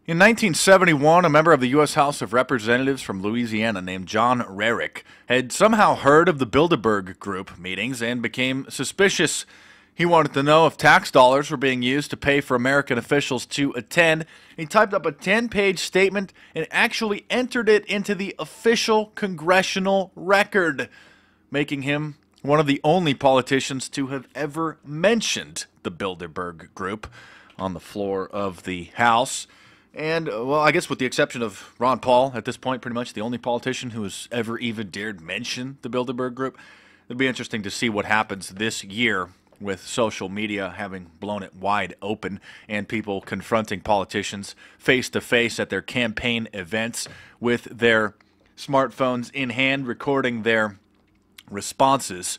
In 1971, a member of the U.S. House of Representatives from Louisiana named John Rarick had somehow heard of the Bilderberg Group meetings and became suspicious. He wanted to know if tax dollars were being used to pay for American officials to attend. He typed up a 10-page statement and actually entered it into the official congressional record, making him one of the only politicians to have ever mentioned the Bilderberg Group on the floor of the House. And, well, I guess with the exception of Ron Paul, at this point, pretty much the only politician who has ever even dared mention the Bilderberg Group. It'll be interesting to see what happens this year with social media having blown it wide open and people confronting politicians face-to-face at their campaign events with their smartphones in hand, recording their responses.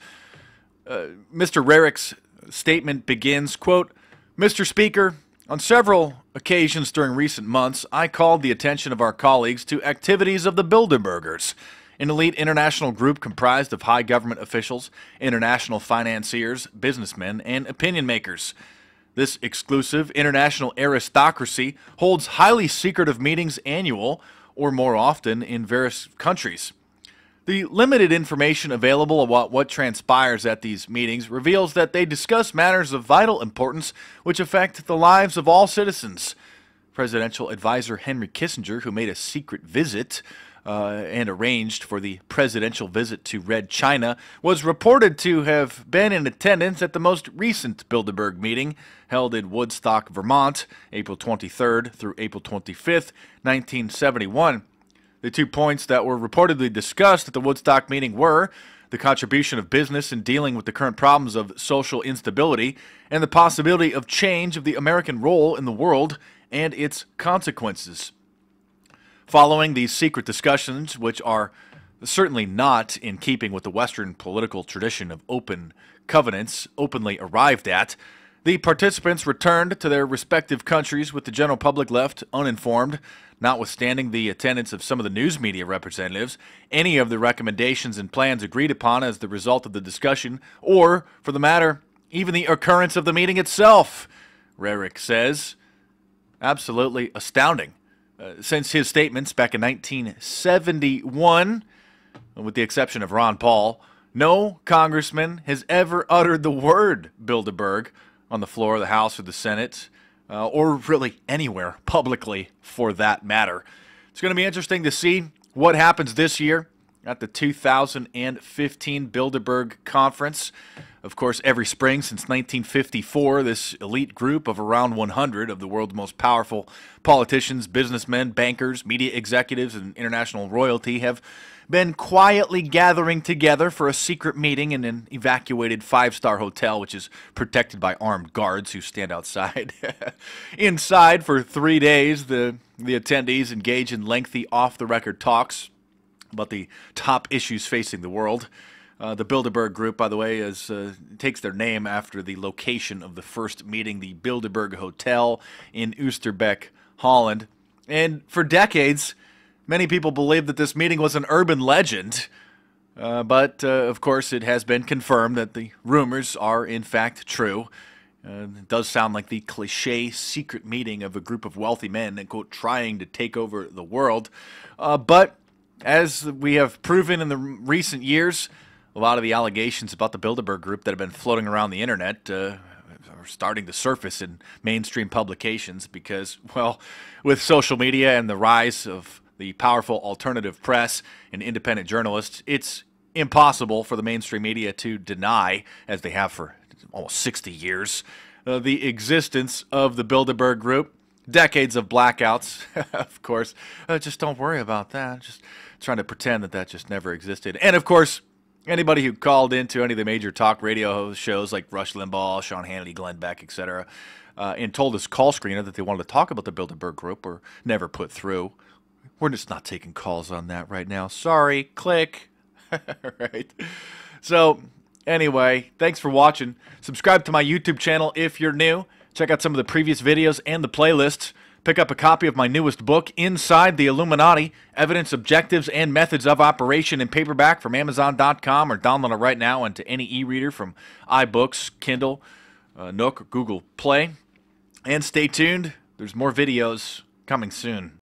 Mr. Rarick's statement begins, quote, "Mr. Speaker, on several occasions during recent months, I called the attention of our colleagues to activities of the Bilderbergers, an elite international group comprised of high government officials, international financiers, businessmen, and opinion makers. This exclusive international aristocracy holds highly secretive meetings annual, or more often, in various countries. The limited information available about what transpires at these meetings reveals that they discuss matters of vital importance which affect the lives of all citizens. Presidential advisor Henry Kissinger, who made a secret visit and arranged for the presidential visit to Red China, was reported to have been in attendance at the most recent Bilderberg meeting held in Woodstock, Vermont, April 23rd through April 25th, 1971. The 2 points that were reportedly discussed at the Woodstock meeting were the contribution of business in dealing with the current problems of social instability and the possibility of change of the American role in the world and its consequences. Following these secret discussions, which are certainly not in keeping with the Western political tradition of open covenants openly arrived at, the participants returned to their respective countries with the general public left uninformed. Notwithstanding the attendance of some of the news media representatives, any of the recommendations and plans agreed upon as the result of the discussion, or, for the matter, even the occurrence of the meeting itself, Rarick says, absolutely astounding. Since his statements back in 1971, with the exception of Ron Paul, no congressman has ever uttered the word Bilderberg on the floor of the House or the Senate, or really anywhere publicly for that matter. It's going to be interesting to see what happens this year at the 2015 Bilderberg Conference. Of course, every spring since 1954, this elite group of around 100 of the world's most powerful politicians, businessmen, bankers, media executives, and international royalty have been quietly gathering together for a secret meeting in an evacuated five-star hotel, which is protected by armed guards who stand outside. Inside, for 3 days, the attendees engage in lengthy off-the-record talks about the top issues facing the world. The Bilderberg Group, by the way, takes their name after the location of the first meeting, the Bilderberg Hotel in Oosterbeek, Holland. And for decades, many people believed that this meeting was an urban legend, but of course it has been confirmed that the rumors are in fact true. It does sound like the cliche secret meeting of a group of wealthy men, and quote, trying to take over the world. But as we have proven in the recent years, a lot of the allegations about the Bilderberg Group that have been floating around the internet are starting to surface in mainstream publications because, well, with social media and the rise of the powerful alternative press and independent journalists, it's impossible for the mainstream media to deny, as they have for almost 60 years, the existence of the Bilderberg Group. Decades of blackouts, of course. Just don't worry about that. Just trying to pretend that that just never existed. And, of course, anybody who called into any of the major talk radio shows like Rush Limbaugh, Sean Hannity, Glenn Beck, etc., and told his call screener that they wanted to talk about the Bilderberg Group were never put through. We're just not taking calls on that right now. Sorry. Click. Right. So, anyway, thanks for watching. Subscribe to my YouTube channel if you're new. Check out some of the previous videos and the playlists. Pick up a copy of my newest book, Inside the Illuminati, Evidence, Objectives, and Methods of Operation in paperback from Amazon.com, or download it right now into any e-reader from iBooks, Kindle, Nook, or Google Play. And stay tuned. There's more videos coming soon.